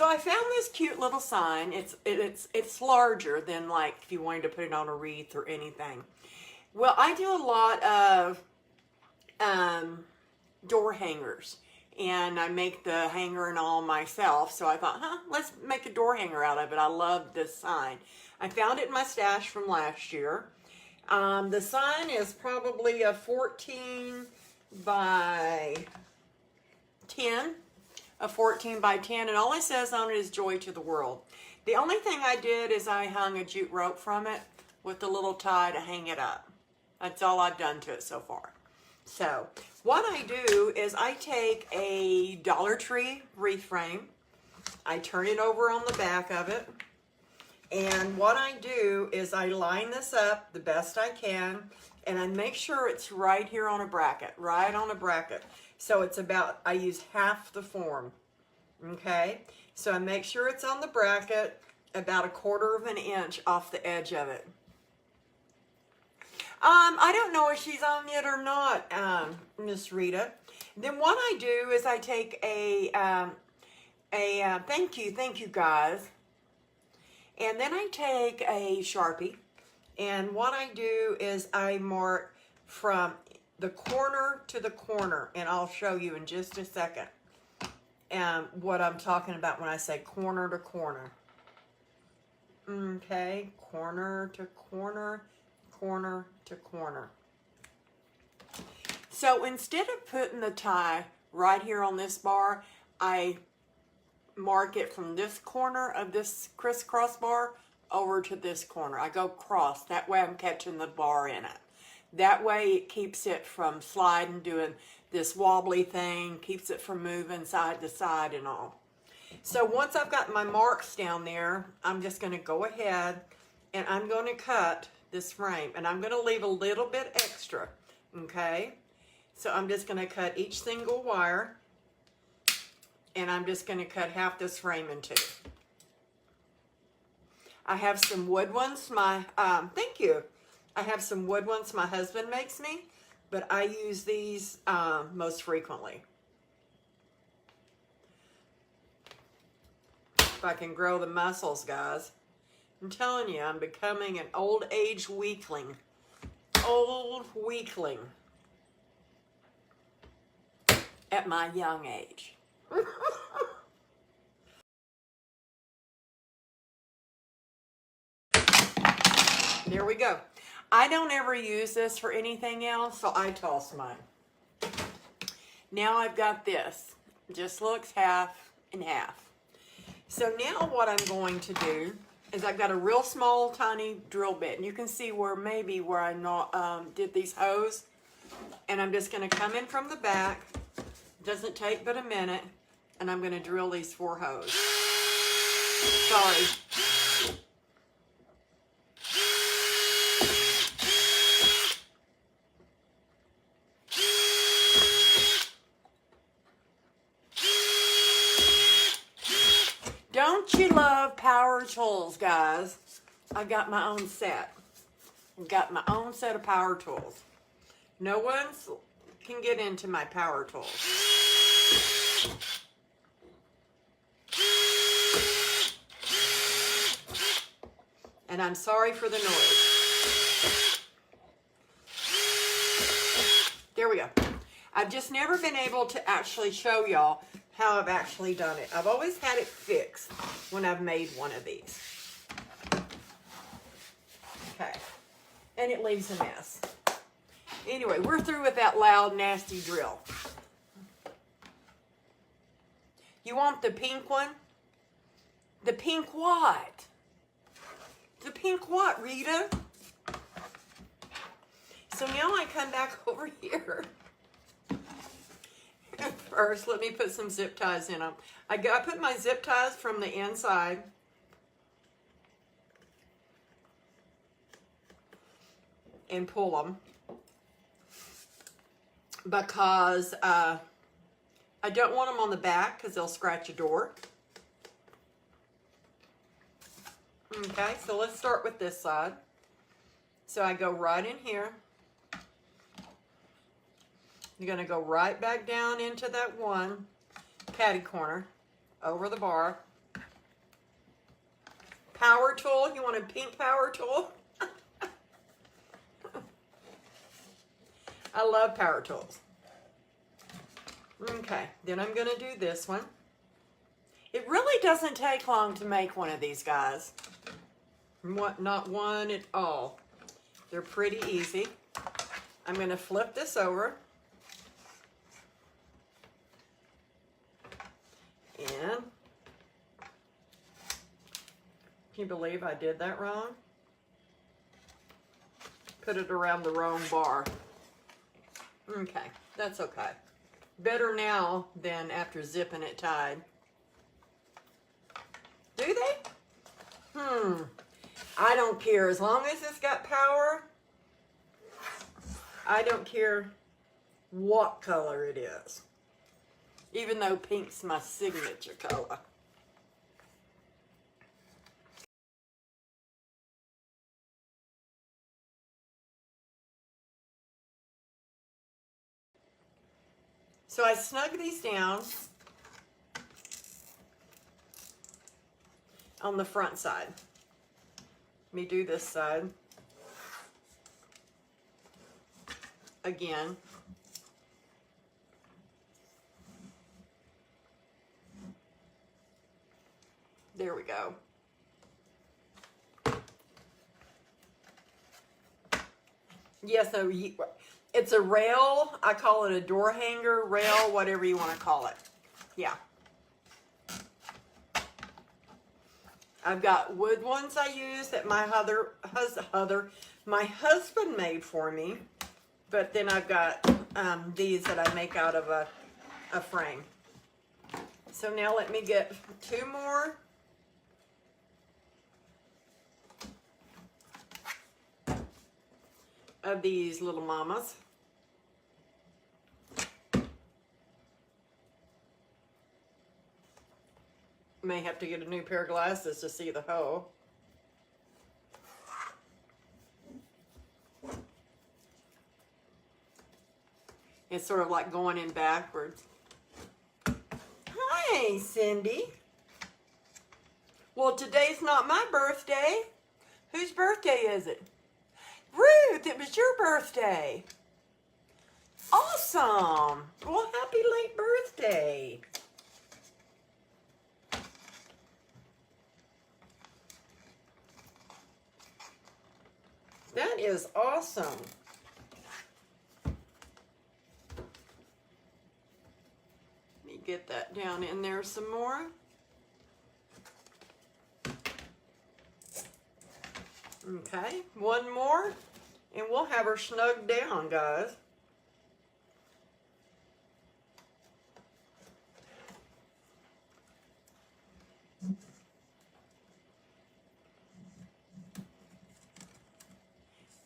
I found this cute little sign. It's larger than like if you wanted to put it on a wreath or anything. Well, I do a lot of door hangers, and I make the hanger and all myself. So I thought, let's make a door hanger out of it. I love this sign. I found it in my stash from last year. The sign is probably a 14 by 10. A 14 by 10, and all it says on it is joy to the world. The only thing I did is I hung a jute rope from it with a little tie to hang it up. That's all I've done to it so far. So what I do is I take a Dollar Tree wreath frame, I turn it over on the back of it, and what I do is I line this up the best I can, and I make sure it's right here on a bracket, right on a bracket. So it's about, I use half the form, okay? So I make sure it's on the bracket about 1/4 of an inch off the edge of it. I don't know if she's on yet or not, Miss Rita. Then what I do is I take thank you guys. And then I take a Sharpie, and what I do is I mark from the corner to the corner, and I'll show you in just a second what I'm talking about when I say corner to corner. Okay, corner to corner, corner to corner. So instead of putting the tie right here on this bar, I mark it from this corner of this crisscross bar over to this corner. I go cross, that way I'm catching the bar in it. That way it keeps it from sliding, doing this wobbly thing, keeps it from moving side to side and all. So once I've got my marks down there, I'm just going to go ahead and I'm going to cut this frame, and I'm going to leave a little bit extra, okay? So I'm just going to cut each single wire, and I'm just going to cut half this frame in two. I have some wood ones, thank you. I have some wood ones my husband makes me, but I use these most frequently. If I can grow the muscles, guys. I'm telling you, I'm becoming an old age weakling. Old weakling. At my young age. There we go. I don't ever use this for anything else, so I toss mine. Now I've got this. Just looks half and half. So now what I'm going to do is I've got a real small, tiny drill bit. And you can see where I did these holes. And I'm just going to come in from the back. Doesn't take but a minute. And I'm going to drill these 4 holes. Sorry. Don't you love power tools, guys? I got my own set. I've got my own set of power tools. No one can get into my power tools. And I'm sorry for the noise. There we go. I've just never been able to actually show y'all how I've actually done it. I've always had it fixed when I've made one of these. Okay. And it leaves a mess. Anyway, we're through with that loud, nasty drill. You want the pink one? The pink what? The pink what, Rita? So now I come back over here. First, let me put some zip ties in them. I put my zip ties from the inside. And pull them. Because I don't want them on the back because they'll scratch a door. Okay, so let's start with this side. So I go right in here. You're going to go right back down into that one catty corner over the bar. Power tool. You want a pink power tool? I love power tools. Okay, then I'm going to do this one. It really doesn't take long to make one of these guys. Not one at all. They're pretty easy. I'm going to flip this over. And can you believe I did that wrong? Put it around the wrong bar. Okay, that's okay. Better now than after zipping it tied. Do they? I don't care. As long as it's got power, I don't care what color it is. Even though pink's my signature color. So I snug these down on the front side. Let me do this side again. There we go. Yeah, so it's a rail. I call it a door hanger, rail, whatever you want to call it. Yeah. I've got wood ones I use that my my husband made for me. But then I've got these that I make out of a frame. So now let me get 2 more. Of these little mamas. May have to get a new pair of glasses to see the hole. It's sort of like going in backwards. Hi, Cindy. Well, today's not my birthday. Whose birthday is it? Ruth, it was your birthday. Awesome. Well, happy late birthday. That is awesome. Let me get that down in there some more. Okay, 1 more, and we'll have her snugged down, guys.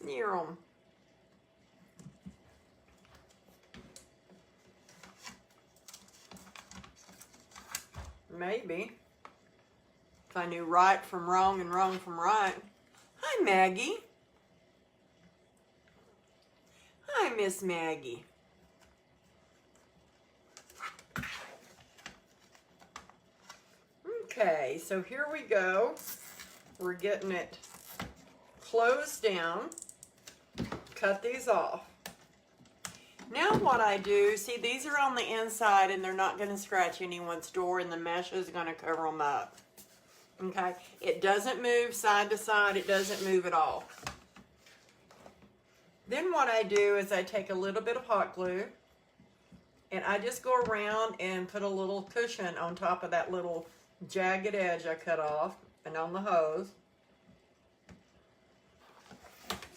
Near 'em. Maybe. If I knew right from wrong and wrong from right. Hi, Maggie. Hi, Miss Maggie. Okay, so here we go. We're getting it closed down. Cut these off. Now what I do, see these are on the inside and they're not going to scratch anyone's door and the mesh is going to cover them up. Okay, it doesn't move side to side, it doesn't move at all. Then what I do is I take a little bit of hot glue and I just go around and put a little cushion on top of that little jagged edge I cut off and on the hose.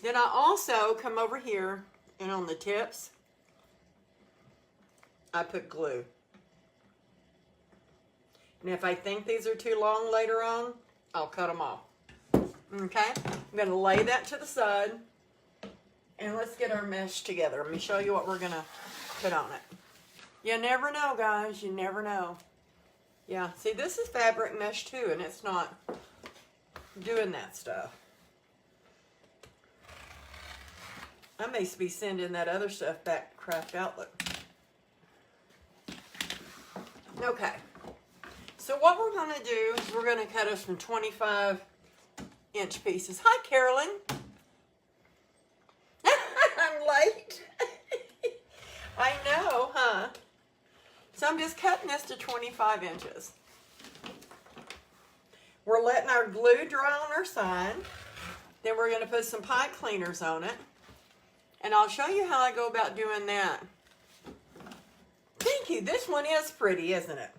Then I also come over here and on the tips I put glue. And if I think these are too long later on, I'll cut them off. Okay, I'm going to lay that to the side. And let's get our mesh together. Let me show you what we're going to put on it. You never know, guys. You never know. Yeah, see, this is fabric mesh too, and it's not doing that stuff. I may be sending that other stuff back to Craft Outlet. Okay. So what we're going to do is we're going to cut us some 25 inch pieces. Hi, Carolyn. I'm late. I know, huh? So I'm just cutting this to 25 inches. We're letting our glue dry on our sign. Then we're going to put some pipe cleaners on it. And I'll show you how I go about doing that. Thank you. This one is pretty, isn't it?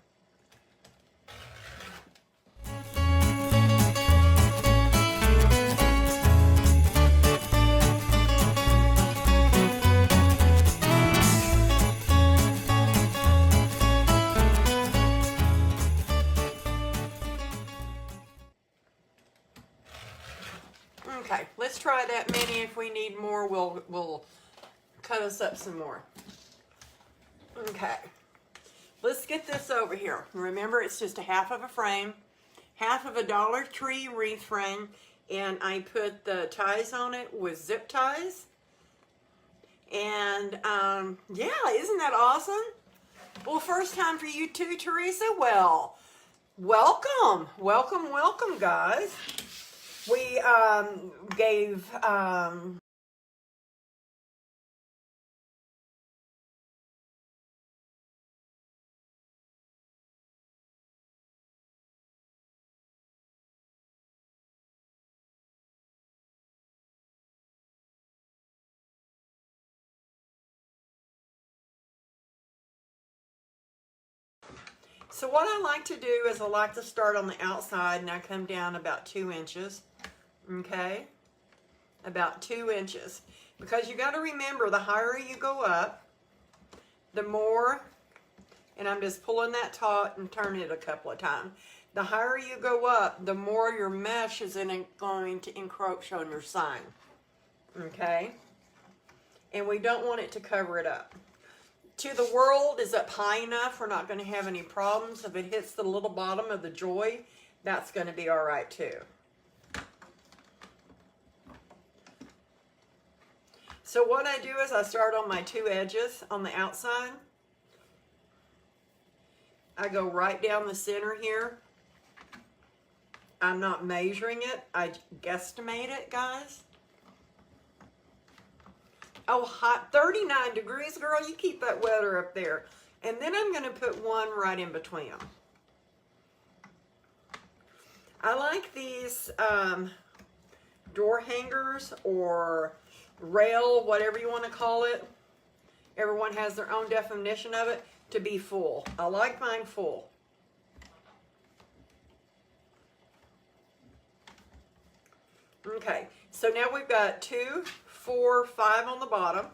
Okay, let's try that many. If we need more, we'll cut us up some more. Okay, let's get this over here. Remember, it's just a half of a frame, half of a Dollar Tree wreath frame, and I put the ties on it with zip ties. And yeah, isn't that awesome? Well, first time for you too, Teresa. Well, welcome, welcome, welcome, guys. We gave so what I like to do is I like to start on the outside and I come down about 2 inches. Okay, about 2 inches, because you got to remember, the higher you go up, the more, and I'm just pulling that taut and turning it a couple of times, the higher you go up, the more your mesh is going to encroach on your sign. Okay, and we don't want it to cover it up. To the world is up high enough, we're not going to have any problems. If it hits the little bottom of the joy, that's going to be all right too. So what I do is I start on my 2 edges on the outside. I go right down the center here. I'm not measuring it. I guesstimate it, guys. Oh, hot, 39 degrees, girl. You keep that weather up there. And then I'm going to put one right in between them. I like these door hangers or rail, whatever you want to call it. Everyone has their own definition of it, to be full. I like mine full. Okay, so now we've got 2, 4, 5 on the bottom.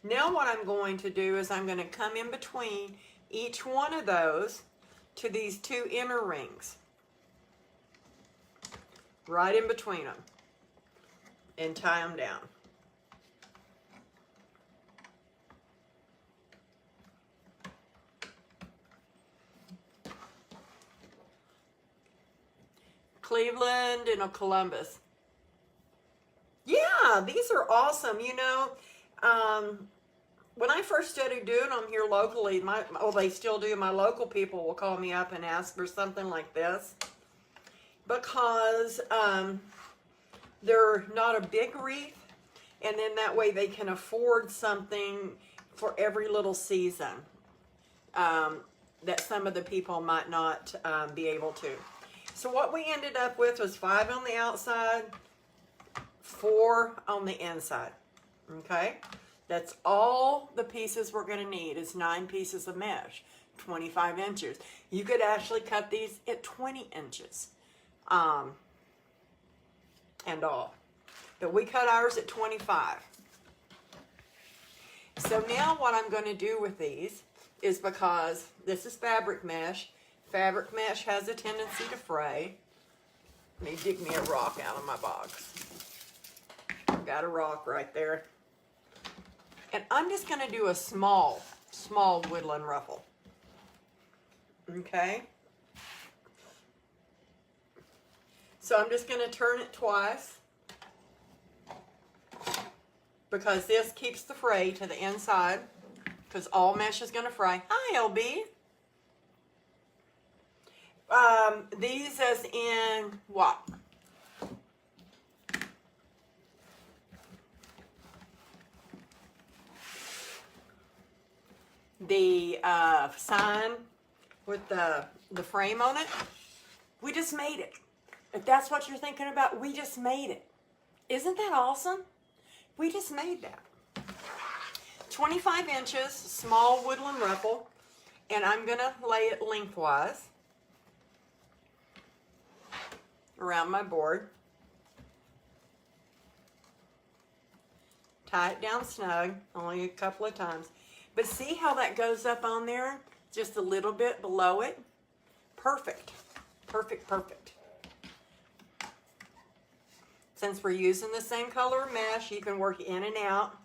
Now what I'm going to do is I'm going to come in between each one of those to these 2 inner rings. Right in between them. And tie them down. Cleveland and a Columbus. Yeah, these are awesome. You know, when I first started doing them here locally, they still do. My local people will call me up and ask for something like this because they're not a big wreath, and then that way they can afford something for every little season that some of the people might not be able to. So what we ended up with was 5 on the outside, 4 on the inside. Okay, that's all the pieces we're going to need is 9 pieces of mesh, 25 inches. You could actually cut these at 20 inches and all, but we cut ours at 25. So now what I'm going to do with these is, because this is fabric mesh has a tendency to fray. Let me dig me a rock out of my box. Got a rock right there. And I'm just going to do a small woodland ruffle. Okay? So I'm just going to turn it twice, because this keeps the fray to the inside, because all mesh is going to fray. Hi, LB. These as in what? the sign with the frame on it. We just made it. If that's what you're thinking about, we just made it. Isn't that awesome? We just made that. 25 inches, small woodland ruffle, and I'm gonna lay it lengthwise around my board. Tie it down snug, only a couple of times. But see how that goes up on there? Just a little bit below it. Perfect, perfect, perfect. Since we're using the same color mesh, you can work in and out.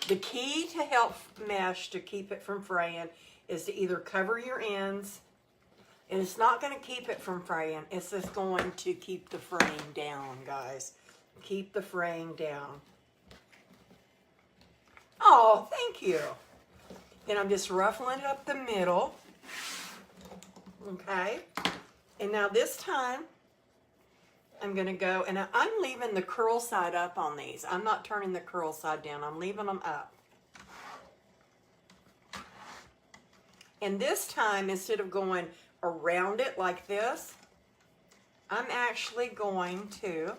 The key to help mesh to keep it from fraying is to either cover your ends, and it's not going to keep it from fraying. It's just going to keep the fraying down, guys. Keep the fraying down. Oh, thank you. Then I'm just ruffling it up the middle. Okay. And now this time, I'm going to go, and I'm leaving the curl side up on these. I'm not turning the curl side down. I'm leaving them up. And this time, instead of going around it like this, I'm actually going to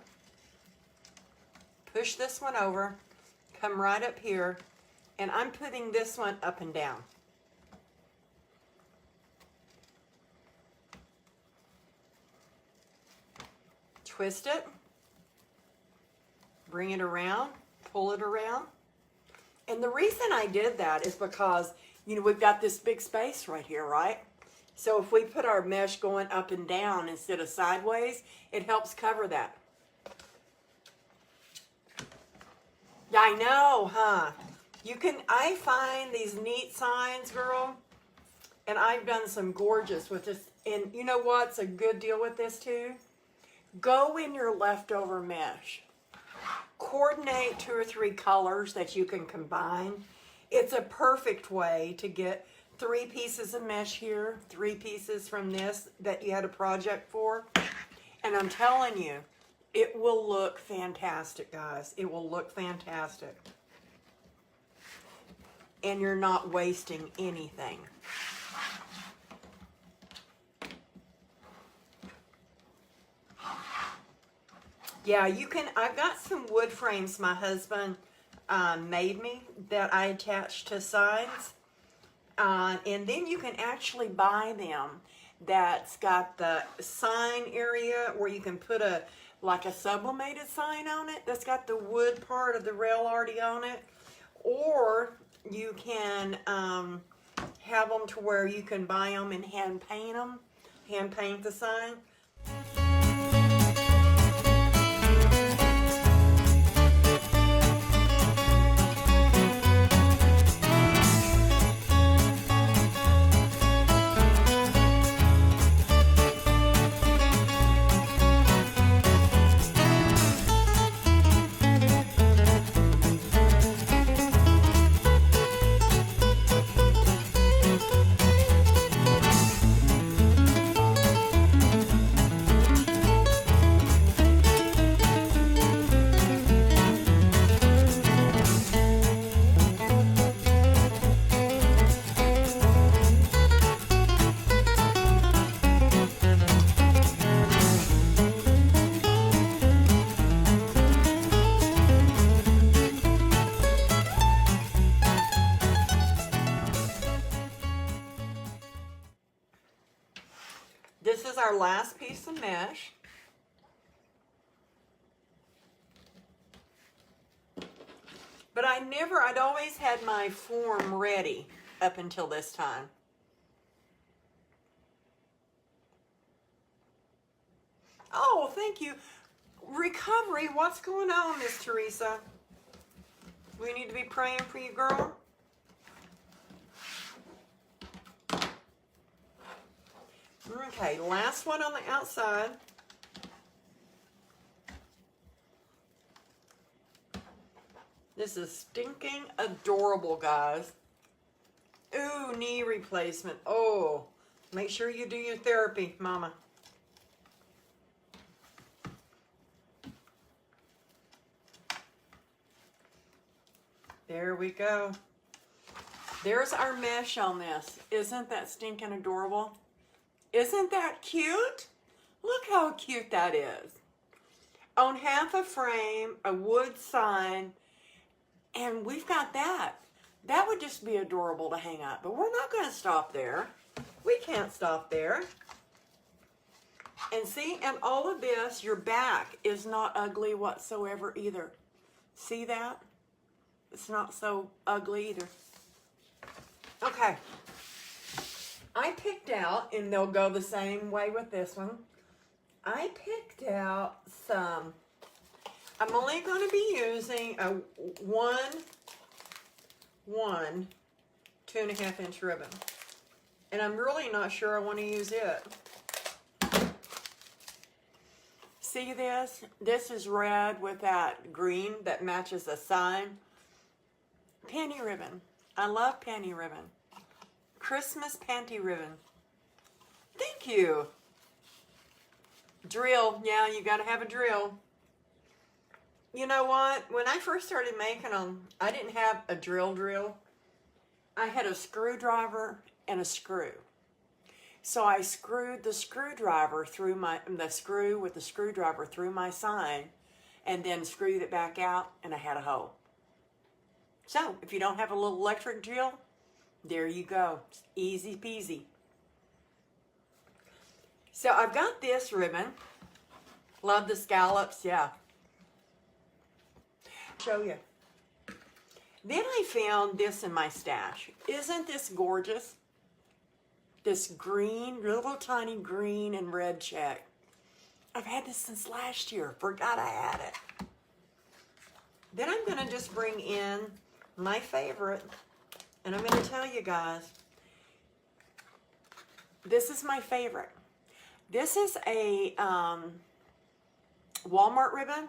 push this one over, come right up here, and I'm putting this one up and down. Twist it, bring it around, pull it around. And the reason I did that is because, you know, we've got this big space right here, right? So if we put our mesh going up and down instead of sideways, it helps cover that. I know, huh? You can, I find these neat signs, girl, and I've done some gorgeous with this. And you know what's a good deal with this too? Go in your leftover mesh. Coordinate 2 or 3 colors that you can combine. It's a perfect way to get 3 pieces of mesh here, 3 pieces from this that you had a project for. And I'm telling you, it will look fantastic, guys. It will look fantastic. And you're not wasting anything. Yeah, you can, I've got some wood frames my husband made me that I attached to signs. And then you can actually buy them that's got the sign area where you can put a, like a sublimated sign on it that's got the wood part of the rail already on it. Or you can have them to where you can buy them and hand paint the sign. This is our last piece of mesh. But I'd always had my form ready up until this time. Oh, thank you. Recovery, what's going on, Miss Teresa? We need to be praying for you, girl. Okay, last one on the outside. This is stinking adorable, guys. Ooh, knee replacement. Oh, make sure you do your therapy, mama. There we go. There's our mesh on this. Isn't that stinking adorable? Isn't that cute? Look how cute that is. On half a frame, a wood sign, and we've got that. That would just be adorable to hang up, but we're not going to stop there. We can't stop there. And see, and all of this, your back is not ugly whatsoever either. See that? It's not so ugly either. Okay. I picked out, and they'll go the same way with this one. I picked out some, I'm only going to be using a 2.5 inch ribbon. And I'm really not sure I want to use it. See this? This is red with that green that matches the sign. Panty ribbon. I love panty ribbon. Christmas panty ribbon. Thank you. Drill. Yeah, you got to have a drill. You know what? When I first started making them, I didn't have a drill. I had a screwdriver and a screw. So I screwed the screwdriver through the screwdriver through my sign, and then screwed it back out, and I had a hole. So if you don't have a little electric drill, there you go. It's easy peasy. So I've got this ribbon. Love the scallops, yeah. Show you. Then I found this in my stash. Isn't this gorgeous? This green, little tiny green and red check. I've had this since last year. Forgot I had it. Then I'm going to just bring in my favorite. And I'm going to tell you guys, this is my favorite. This is a Walmart ribbon.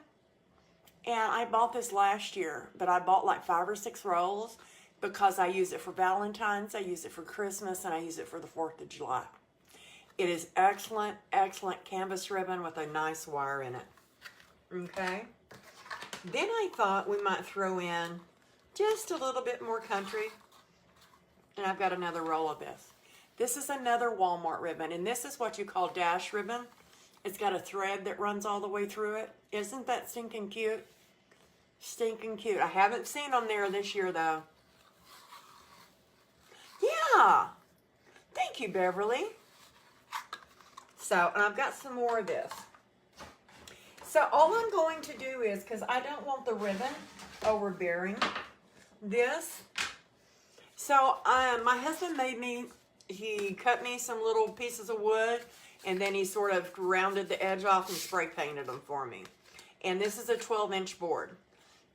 And I bought this last year, but I bought like 5 or 6 rolls because I use it for Valentine's, I use it for Christmas, and I use it for the 4th of July. It is excellent, excellent canvas ribbon with a nice wire in it. Okay? Then I thought we might throw in just a little bit more country. And I've got another roll of this. This is another Walmart ribbon, and this is what you call dash ribbon. It's got a thread that runs all the way through it. Isn't that stinking cute? Stinking cute. I haven't seen them there this year, though. Yeah. Thank you, Beverly. So, and I've got some more of this. So, all I'm going to do is, because I don't want the ribbon overbearing this. So, my husband he cut me some little pieces of wood, and then he sort of rounded the edge off and spray painted them for me. And this is a 12-inch board.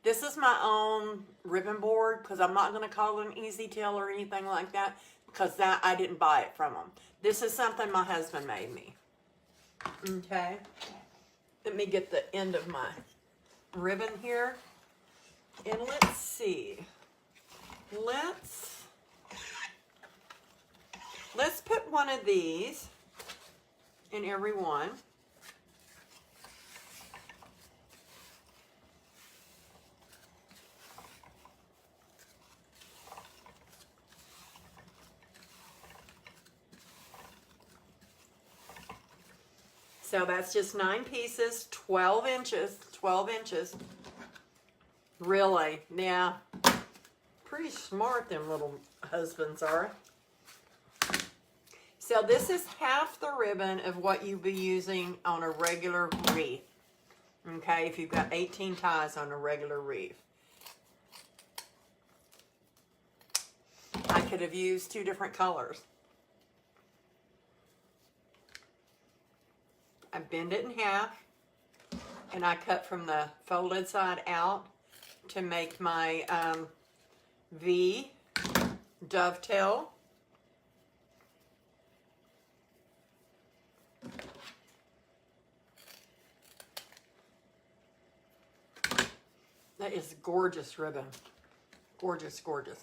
This is my own ribbon board, because I'm not going to call it an easy tail or anything like that, because that I didn't buy it from him. This is something my husband made me. Okay. Let me get the end of my ribbon here. And let's see. Let's put one of these in every one. So that's just 9 pieces, 12 inches, 12 inches. Really, yeah. Pretty smart them little husbands are. So this is half the ribbon of what you'd be using on a regular wreath. Okay, if you've got 18 ties on a regular wreath. I could have used 2 different colors. I bend it in half, and I cut from the folded side out to make my V dovetail. That is gorgeous ribbon. Gorgeous, gorgeous.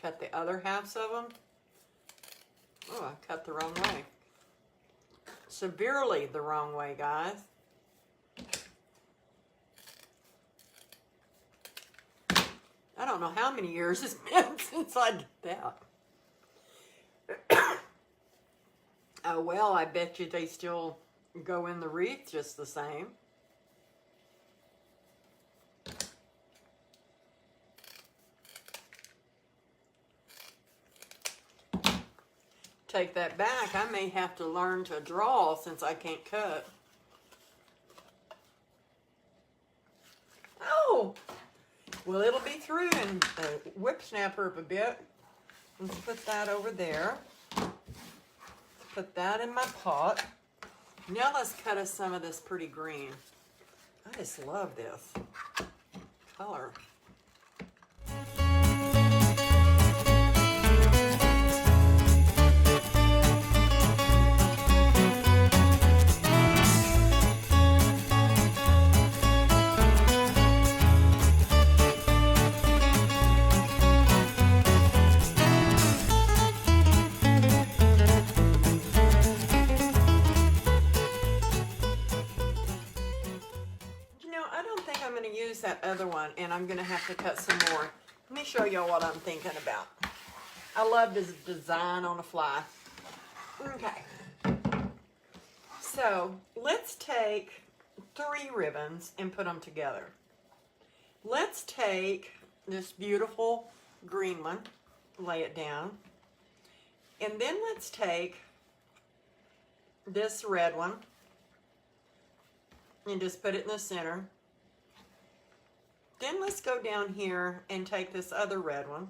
Cut the other halves of them. Oh, I cut the wrong way. Severely the wrong way, guys. I don't know how many years it's been since I did that. Oh, well, I bet you they still go in the wreath just the same. Take that back. I may have to learn to draw since I can't cut. Oh! Well, it'll be through and whip snapper up a bit. Let's put that over there. Put that in my pot. Now let's cut us some of this pretty green. I just love this color. That other one, and I'm gonna have to cut some more. Let me show y'all what I'm thinking about. I love this design on a fly. Okay, so let's take 3 ribbons and put them together. Let's take this beautiful green one, lay it down, and then let's take this red one and just put it in the center. Then let's go down here and take this other red one,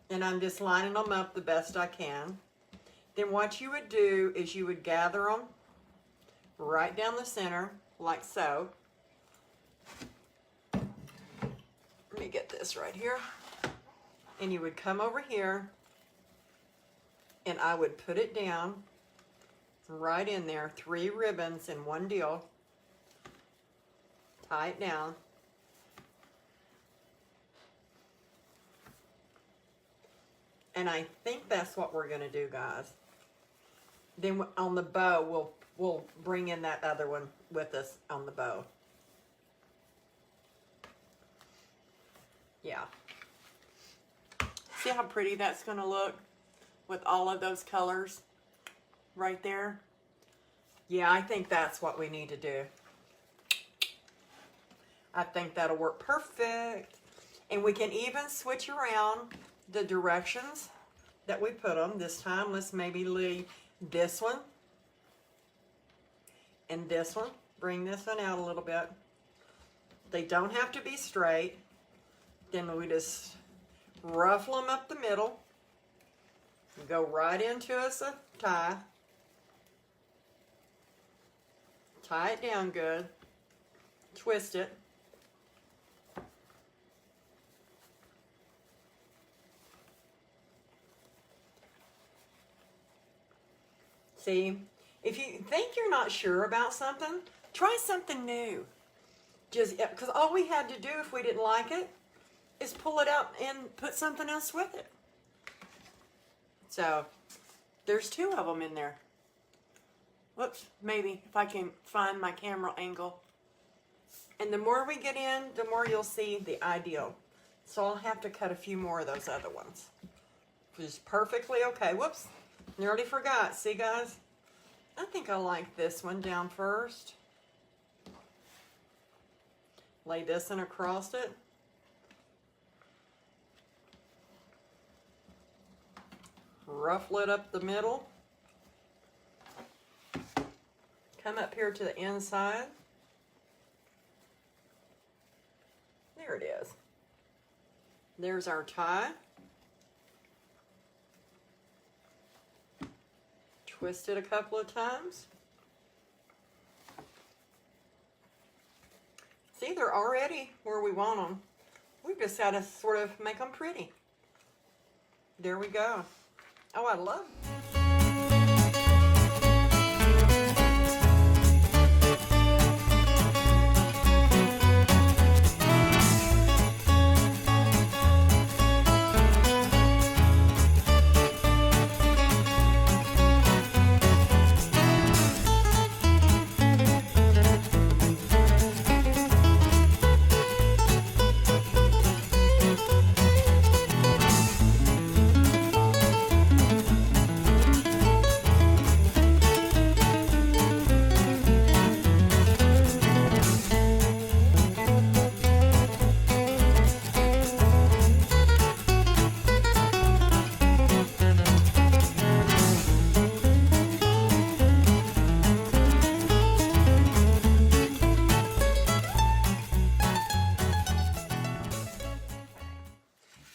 and I'm just lining them up the best I can. Then what you would do is you would gather them right down the center, like so. Let me get this right here. And you would come over here, and I would put it down right in there, 3 ribbons in one deal. Tie it down. And I think that's what we're going to do, guys. Then on the bow, we'll bring in that other one with us on the bow. Yeah. See how pretty that's going to look with all of those colors right there? Yeah, I think that's what we need to do. I think that'll work perfect. And we can even switch around the directions that we put them. This time, let's maybe leave this one and this one. Bring this one out a little bit. They don't have to be straight. Then we just ruffle them up the middle. Go right into us a tie. Tie it down good. Twist it. See, if you think you're not sure about something, try something new. Just because all we had to do if we didn't like it is pull it out and put something else with it. So there's 2 of them in there. Whoops, maybe if I can find my camera angle. And the more we get in, the more you'll see the ideal. So I'll have to cut a few more of those other ones. Which is perfectly okay. Whoops. Nearly forgot. See, guys? I think I like this one down first. Lay this one across it. Ruffle it up the middle. Come up here to the inside. There it is. There's our tie. Twist it a couple of times. See, they're already where we want them. We've just got to sort of make them pretty. There we go. Oh, I love it.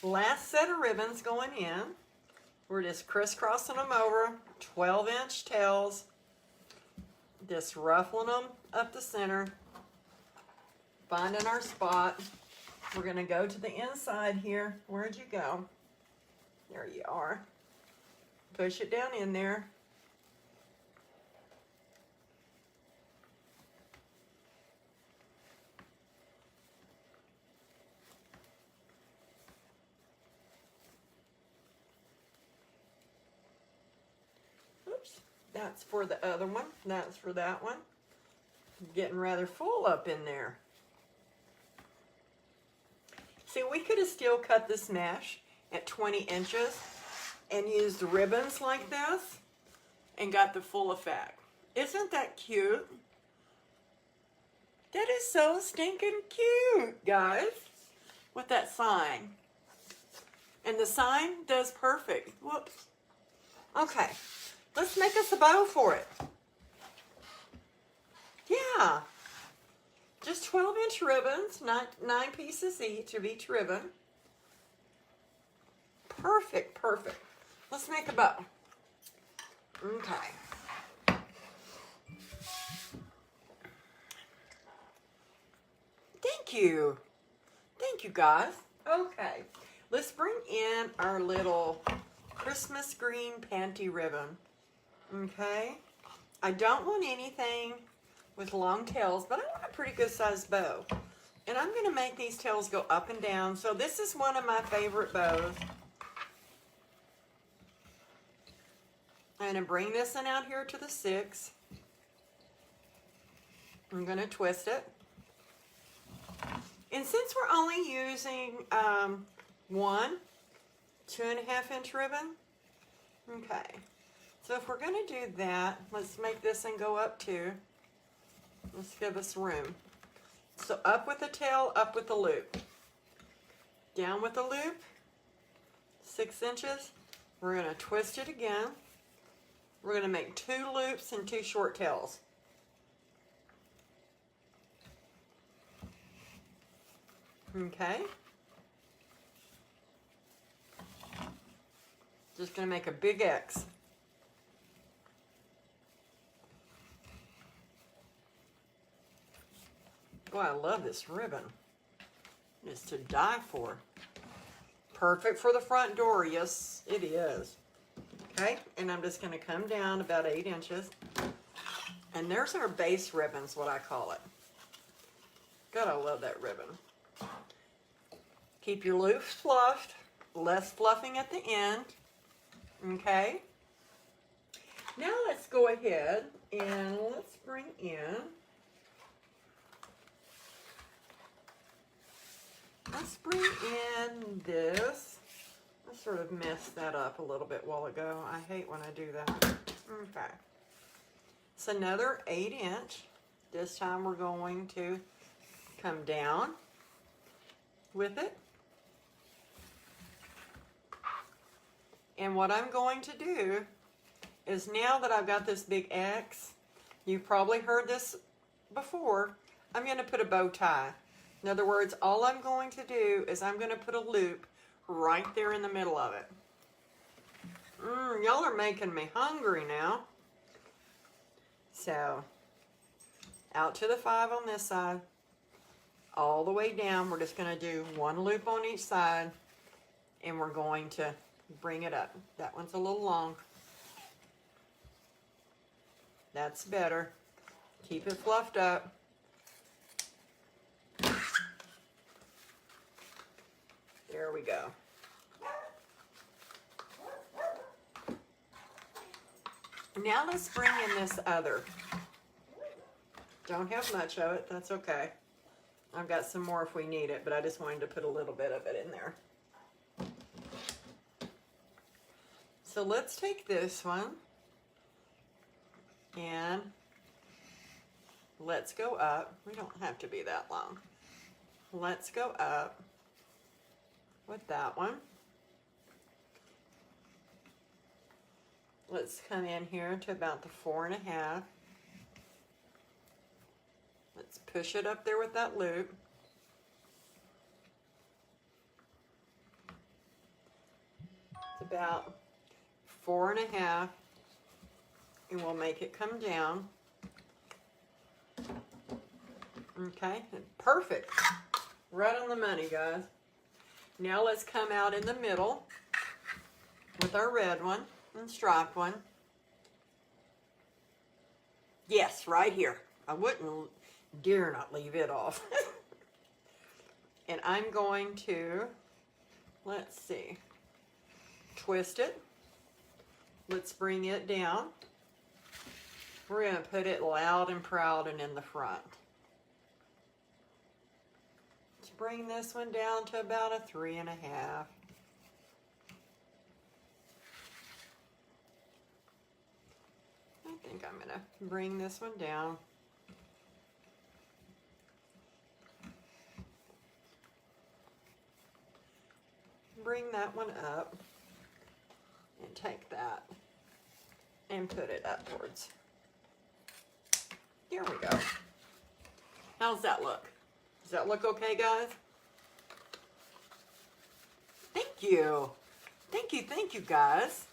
Last set of ribbons going in. We're just crisscrossing them over, 12-inch tails, just ruffling them up the center, finding our spot. We're going to go to the inside here. Where'd you go? There you are. Push it down in there. Oops, that's for the other one. That's for that one. Getting rather full up in there. See, we could have still cut this mesh at 20 inches and used ribbons like this and got the full effect. Isn't that cute? That is so stinking cute, guys, with that sign. And the sign does perfect. Whoops. Okay, let's make us a bow for it. Yeah. Just 12-inch ribbons, 9 pieces each of each ribbon. Perfect, perfect. Let's make a bow. Okay. Thank you. Thank you, guys. Okay. Let's bring in our little Christmas green panty ribbon. Okay. I don't want anything with long tails, but I want a pretty good sized bow. And I'm going to make these tails go up and down. So this is one of my favorite bows. I'm going to bring this one out here to the 6. I'm going to twist it. And since we're only using one 2.5-inch ribbon, okay. So if we're going to do that, let's make this one go up too. Let's give us room. So up with the tail, up with the loop. Down with the loop, 6 inches. We're going to twist it again. We're going to make 2 loops and 2 short tails. Okay. Just going to make a big X. Boy, I love this ribbon. It's to die for. Perfect for the front door. Yes, it is. Okay, and I'm just going to come down about 8 inches. And there's our base ribbons, what I call it. God, I love that ribbon. Keep your loops fluffed, less fluffing at the end. Okay. Now let's go ahead and let's bring in. Let's bring in this. I sort of messed that up a little bit while ago. I hate when I do that. Okay. It's another 8-inch. This time we're going to come down with it. And what I'm going to do is, now that I've got this big X, you've probably heard this before, I'm going to put a bow tie. In other words, all I'm going to do is I'm going to put a loop right there in the middle of it. Y'all are making me hungry now. So, out to the 5 on this side, all the way down. We're just going to do 1 loop on each side, and we're going to bring it up. That one's a little long. That's better. Keep it fluffed up. There we go. Now let's bring in this other. Don't have much of it, that's okay. I've got some more if we need it, but I just wanted to put a little bit of it in there. So let's take this one and let's go up. We don't have to be that long. Let's go up with that one. Let's come in here to about the 4.5. Let's push it up there with that loop. about 4.5, and we'll make it come down. Okay, perfect. Right on the money, guys. Now let's come out in the middle with our red one and striped one. Yes, right here. I wouldn't dare not leave it off. And I'm going to, let's see, twist it. Let's bring it down. We're going to put it loud and proud and in the front. Let's bring this one down to about a 3.5. I think I'm going to bring this one down. Bring that one up and take that and put it upwards. Here we go. How's that look? Does that look okay, guys? Thank you. Thank you, guys.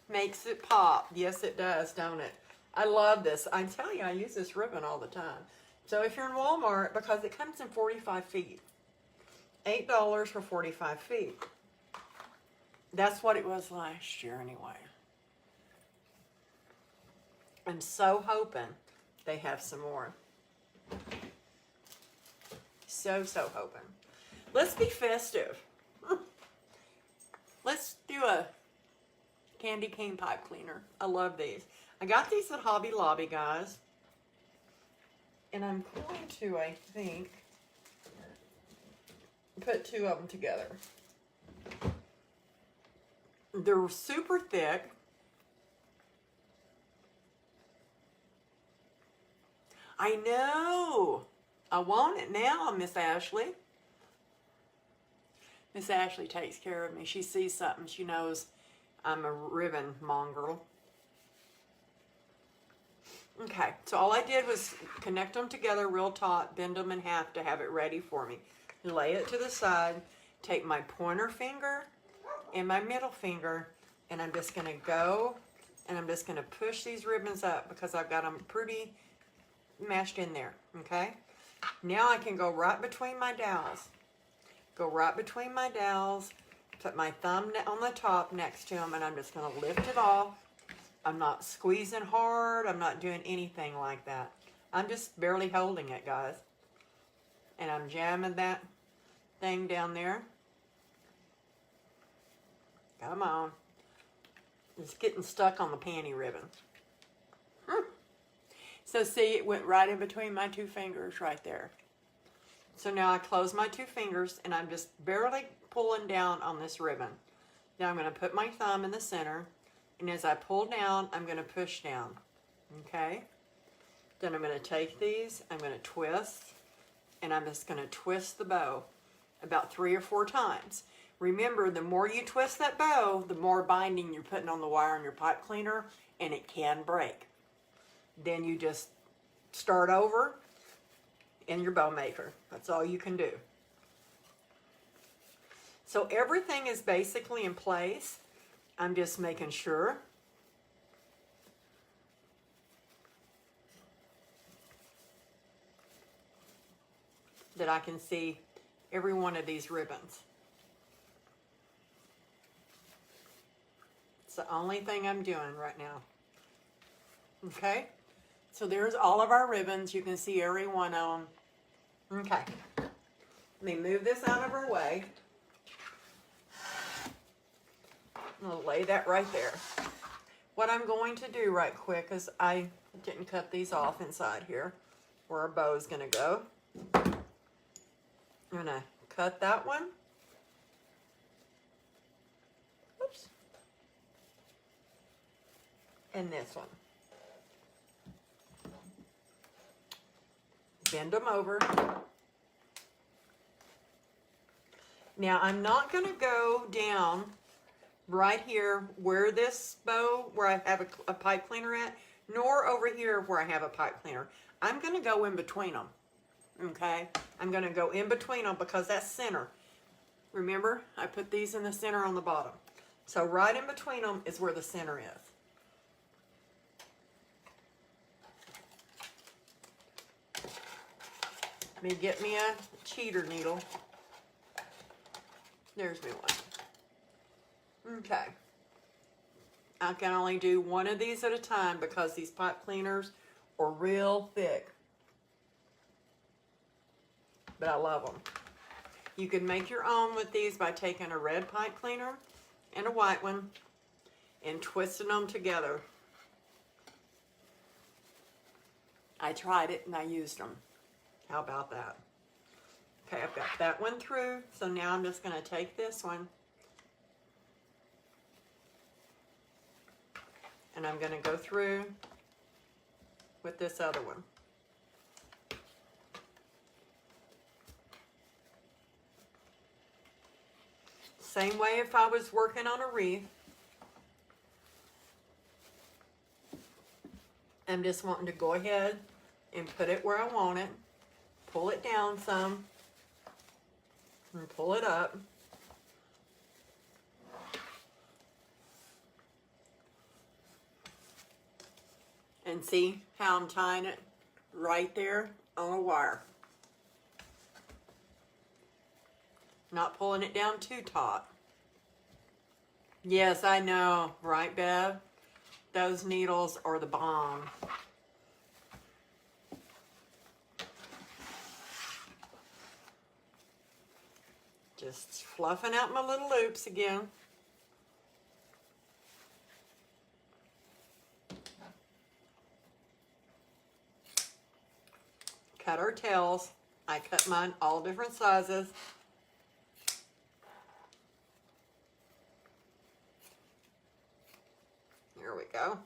Makes it pop. Yes, it does, don't it? I love this. I tell you, I use this ribbon all the time. So if you're in Walmart, because it comes in 45 feet, $8 for 45 feet. That's what it was last year anyway. I'm so hoping they have some more. So hoping. Let's be festive. Let's do a candy cane pipe cleaner. I love these. I got these at Hobby Lobby, guys. And I'm going to, I think, put 2 of them together. They're super thick. I know. I want it now, Miss Ashley. Miss Ashley takes care of me. She sees something. She knows I'm a ribbon mongrel. Okay, so all I did was connect them together real taut, bend them in half to have it ready for me. Lay it to the side, take my pointer finger and my middle finger, and I'm just going to go, and I'm just going to push these ribbons up because I've got them pretty mashed in there, okay? Now I can go right between my dowels. Go right between my dowels, put my thumb on the top next to them, and I'm just going to lift it off. I'm not squeezing hard. I'm not doing anything like that. I'm just barely holding it, guys. And I'm jamming that thing down there. Come on. It's getting stuck on the panty ribbon. So see, it went right in between my 2 fingers right there. So now I close my 2 fingers and I'm just barely pulling down on this ribbon. Now I'm going to put my thumb in the center, and as I pull down, I'm going to push down. Okay? Then I'm going to take these, I'm going to twist, and I'm just going to twist the bow about 3 or 4 times. Remember, the more you twist that bow, the more binding you're putting on the wire in your pipe cleaner, and it can break. Then you just start over in your bow maker. That's all you can do. So everything is basically in place. I'm just making sure that I can see every one of these ribbons. It's the only thing I'm doing right now. Okay? So there's all of our ribbons. You can see every one of them. Okay. Let me move this out of our way. I'm going to lay that right there. What I'm going to do right quick is I didn't cut these off inside here where our bow is going to go. I'm going to cut that one. Oops. And this one. Bend them over. Now I'm not going to go down right here where this bow, where I have a pipe cleaner at, nor over here where I have a pipe cleaner. I'm going to go in between them. Okay? I'm going to go in between them because that's center. Remember, I put these in the center on the bottom. So right in between them is where the center is. Let me get me a cheater needle. There's me one. Okay. I can only do one of these at a time because these pipe cleaners are real thick. But I love them. You can make your own with these by taking a red pipe cleaner and a white one and twisting them together. I tried it and I used them. How about that? Okay, I've got that one through. So now I'm just going to take this one and I'm going to go through with this other one. Same way if I was working on a wreath. I'm just wanting to go ahead and put it where I want it. Pull it down some. And pull it up. And see how I'm tying it right there on a wire. Not pulling it down too taut. Yes, I know, right, Bev? Those needles are the bomb. Just fluffing out my little loops again. Cut our tails. I cut mine all different sizes. Here we go.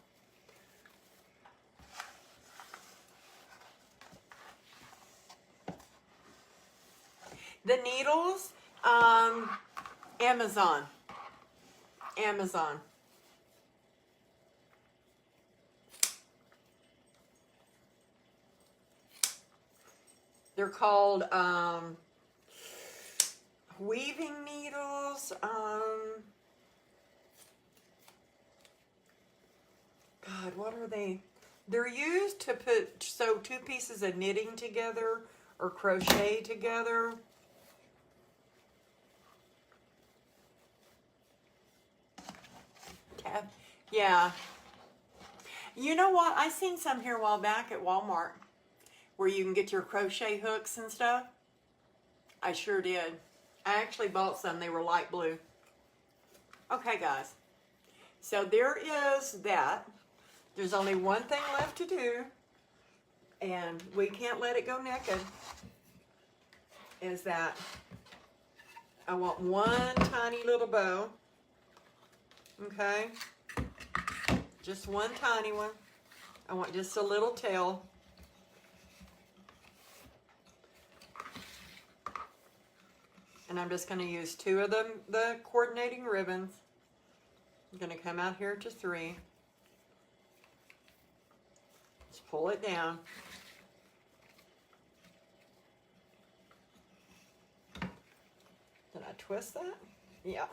The needles, Amazon. They're called weaving needles. God, what are they? They're used to sew two pieces of knitting together or crochet together. Yeah. You know what? I seen some here a while back at Walmart where you can get your crochet hooks and stuff. I sure did. I actually bought some. They were light blue. Okay, guys. So there is that. There's only one thing left to do, and we can't let it go naked, is that I want one tiny little bow. Okay? Just one tiny one. I want just a little tail. And I'm just going to use two of the coordinating ribbons. I'm going to come out here to 3. Just pull it down. Did I twist that? Yeah,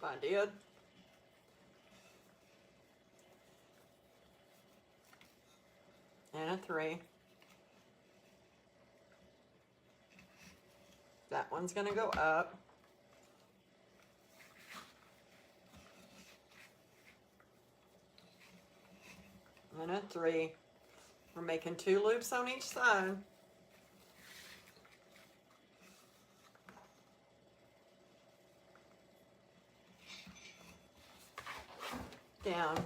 I did. And a 3. That one's going to go up. And a 3. We're making 2 loops on each side. Down.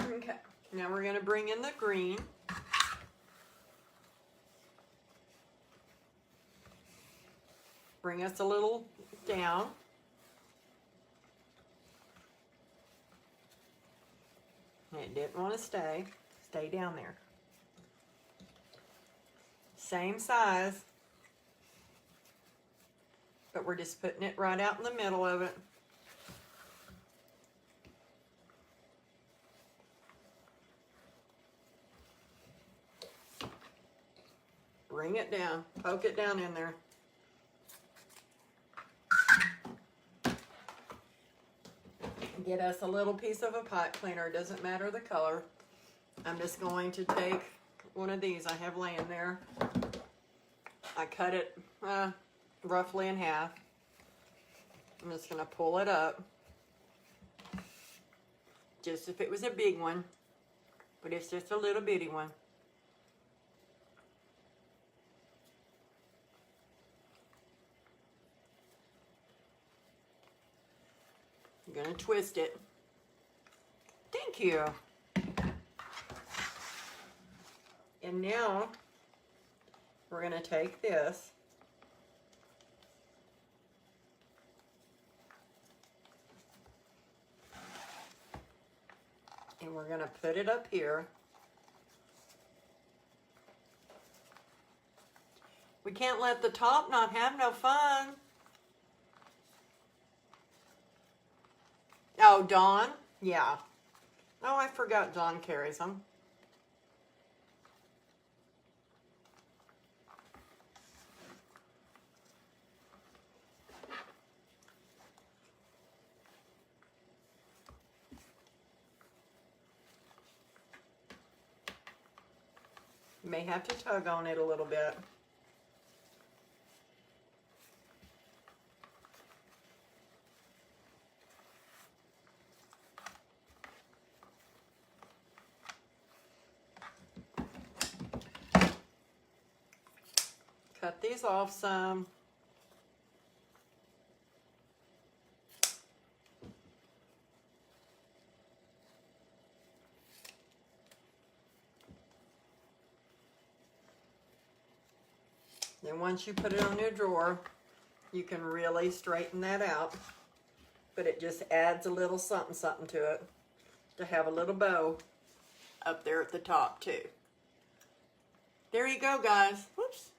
Okay, now we're going to bring in the green. Bring us a little down. It didn't want to stay. Stay down there. Same size, but we're just putting it right out in the middle of it. bring it down, poke it down in there. Get us a little piece of a pot cleaner, doesn't matter the color. I'm just going to take one of these I have laying there. I cut it roughly in half. I'm just going to pull it up. Just if it was a big one, but it's just a little bitty one. I'm going to twist it. Thank you. And now we're going to take this and we're going to put it up here. We can't let the top not have no fun. Oh, Dawn? Yeah. Oh, I forgot Dawn carries them. You may have to tug on it a little bit. Cut these off some. Then once you put it on your drawer, you can really straighten that out. But it just adds a little something something to it to have a little bow up there at the top too. There you go, guys. Whoops.